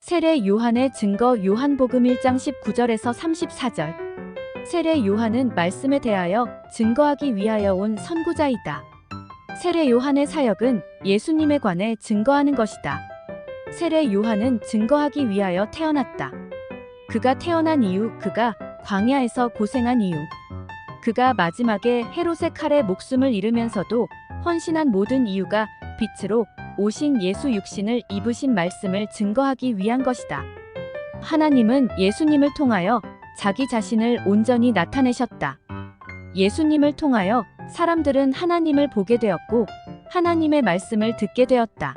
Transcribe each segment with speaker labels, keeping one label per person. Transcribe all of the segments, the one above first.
Speaker 1: 세례 요한의 증거 요한복음 1장 19절에서 34절. 세례 요한은 말씀에 대하여 증거하기 위하여 온 선구자이다. 세례 요한의 사역은 예수님에 관해 증거하는 것이다. 세례 요한은 증거하기 위하여 태어났다. 그가 태어난 이유, 그가 광야에서 고생한 이유, 그가 마지막에 헤롯의 칼에 목숨을 잃으면서도 헌신한 모든 이유가 빛으로 오신 예수 육신을 입으신 말씀을 증거하기 위한 것이다. 하나님은 예수님을 통하여 자기 자신을 온전히 나타내셨다. 예수님을 통하여 사람들은 하나님을 보게 되었고 하나님의 말씀을 듣게 되었다.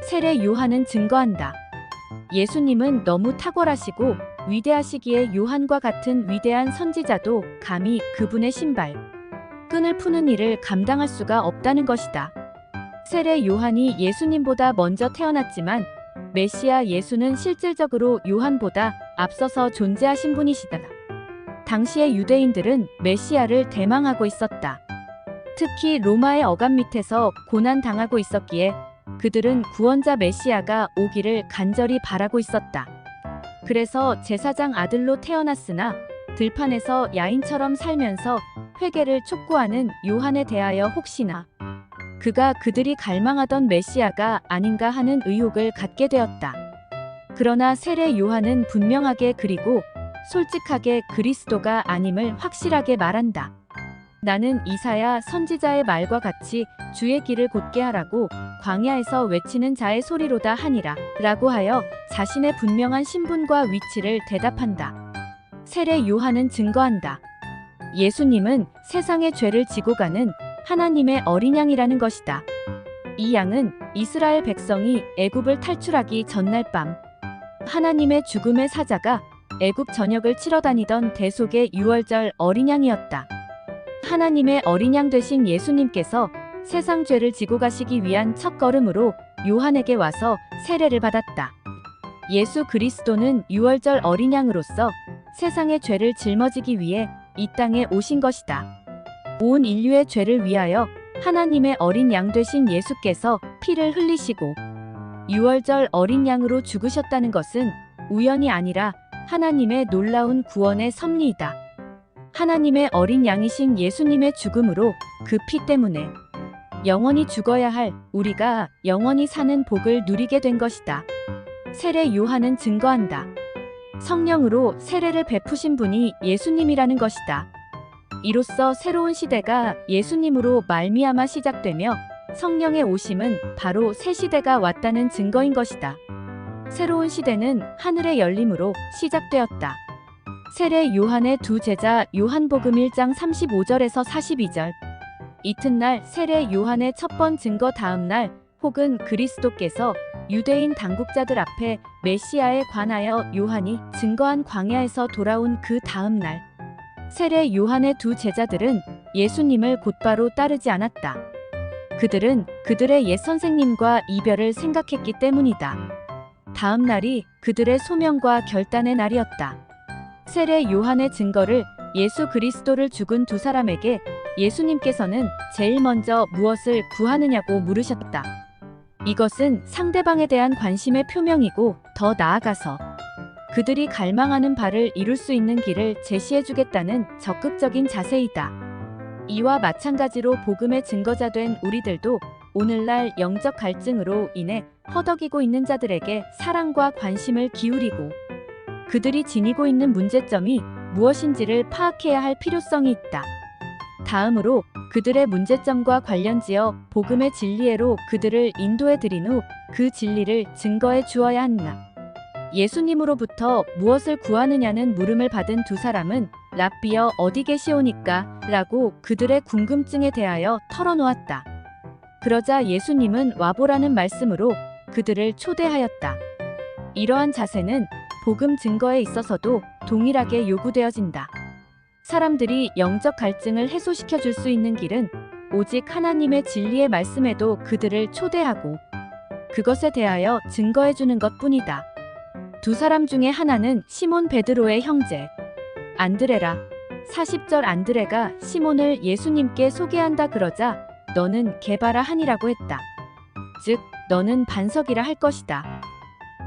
Speaker 1: 세례 요한은 증거한다. 예수님은 너무 탁월하시고 위대하시기에 요한과 같은 위대한 선지자도 감히 그분의 신발 끈을 푸는 일을 감당할 수가 없다는 것이다. 세례 요한이 예수님보다 먼저 태어났지만 메시아 예수는 실질적으로 요한보다 앞서서 존재하신 분이시다. 당시의 유대인들은 메시아를 대망하고 있었다. 특히 로마의 억압 밑에서 고난당하고 있었기에 그들은 구원자 메시아가 오기를 간절히 바라고 있었다. 그래서 제사장 아들로 태어났으나 들판에서 야인처럼 살면서 회개를 촉구하는 요한에 대하여 혹시나 그가 그들이 갈망하던 메시아가 아닌가 하는 의혹을 갖게 되었다. 그러나 세례 요한은 분명하게 그리고 솔직하게 그리스도가 아님을 확실하게 말한다. 나는 이사야 선지자의 말과 같이 주의 길을 곧게 하라고 광야에서 외치는 자의 소리로다 하니라 라고 하여 자신의 분명한 신분과 위치를 대답한다. 세례 요한은 증거한다. 예수님은 세상의 죄를 지고 가는 하나님의 어린 양이라는 것이다. 이 양은 이스라엘 백성이 애굽을 탈출하기 전날 밤 하나님의 죽음의 사자가 애굽 전역을 치러 다니던 대속의 유월절 어린 양이었다. 하나님의 어린 양 되신 예수님께서 세상 죄를 지고 가시기 위한 첫걸음으로 요한에게 와서 세례를 받았다. 예수 그리스도는 유월절 어린 양으로서 세상의 죄를 짊어지기 위해 이 땅에 오신 것이다. 온 인류의 죄를 위하여 하나님의 어린 양 되신 예수께서 피를 흘리시고 유월절 어린 양으로 죽으셨다는 것은 우연이 아니라 하나님의 놀라운 구원의 섭리이다. 하나님의 어린 양이신 예수님의 죽음으로 그 피 때문에 영원히 죽어야 할 우리가 영원히 사는 복을 누리게 된 것이다. 세례 요한은 증거한다. 성령으로 세례를 베푸신 분이 예수님이라는 것이다. 이로써 새로운 시대가 예수님으로 말미암아 시작되며 성령의 오심은 바로 새 시대가 왔다는 증거인 것이다. 새로운 시대는 하늘의 열림으로 시작되었다. 세례 요한의 두 제자 요한복음 1장 35절에서 42절. 이튿날 세례 요한의 첫 번 증거 다음 날 혹은 그리스도께서 유대인 당국자들 앞에 메시아에 관하여 요한이 증거한 광야에서 돌아온 그 다음 날 세례 요한의 두 제자들은 예수님을 곧바로 따르지 않았다. 그들은 그들의 옛 선생님과 이별을 생각했기 때문이다. 다음 날이 그들의 소명과 결단의 날이었다. 세례 요한의 증거를 예수 그리스도를 죽은 두 사람에게 예수님께서는 제일 먼저 무엇을 구하느냐고 물으셨다. 이것은 상대방에 대한 관심의 표명이고 더 나아가서 그들이 갈망하는 바를 이룰 수 있는 길을 제시해주겠다는 적극적인 자세이다. 이와 마찬가지로 복음의 증거자 된 우리들도 오늘날 영적 갈증으로 인해 허덕이고 있는 자들에게 사랑과 관심을 기울이고 그들이 지니고 있는 문제점이 무엇인지를 파악해야 할 필요성이 있다. 다음으로 그들의 문제점과 관련지어 복음의 진리애로 그들을 인도해 드린 후 그 진리를 증거해 주어야 한다. 예수님으로부터 무엇을 구하느냐는 물음을 받은 두 사람은 랍비여 어디 계시오니까? 라고 그들의 궁금증에 대하여 털어놓았다. 그러자 예수님은 와보라는 말씀으로 그들을 초대하였다. 이러한 자세는 복음 증거에 있어서도 동일하게 요구되어진다. 사람들이 영적 갈증을 해소시켜 줄 수 있는 길은 오직 하나님의 진리의 말씀에도 그들을 초대하고 그것에 대하여 증거해 주는 것뿐이다. 두 사람 중에 하나는 시몬 베드로의 형제 안드레라. 40절 안드레가 시몬을 예수님께 소개한다 그러자 너는 게바라 한이라고 했다. 즉 너는 반석이라 할 것이다.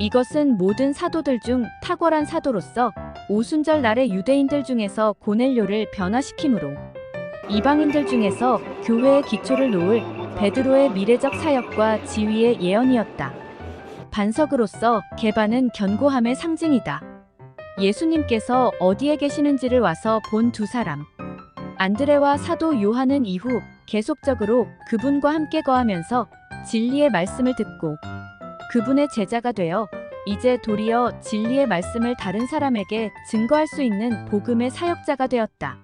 Speaker 1: 이것은 모든 사도들 중 탁월한 사도로서 오순절 날의 유대인들 중에서 고넬료를 변화시키므로 이방인들 중에서 교회의 기초를 놓을 베드로의 미래적 사역과 지위의 예언이었다. 반석으로서 게바는 견고함의 상징이다. 예수님께서 어디에 계시는지를 와서 본 두 사람. 안드레와 사도 요한은 이후 계속적으로 그분과 함께 거하면서 진리의 말씀을 듣고 그분의 제자가 되어 이제 도리어 진리의 말씀을 다른 사람에게 증거할 수 있는 복음의 사역자가 되었다.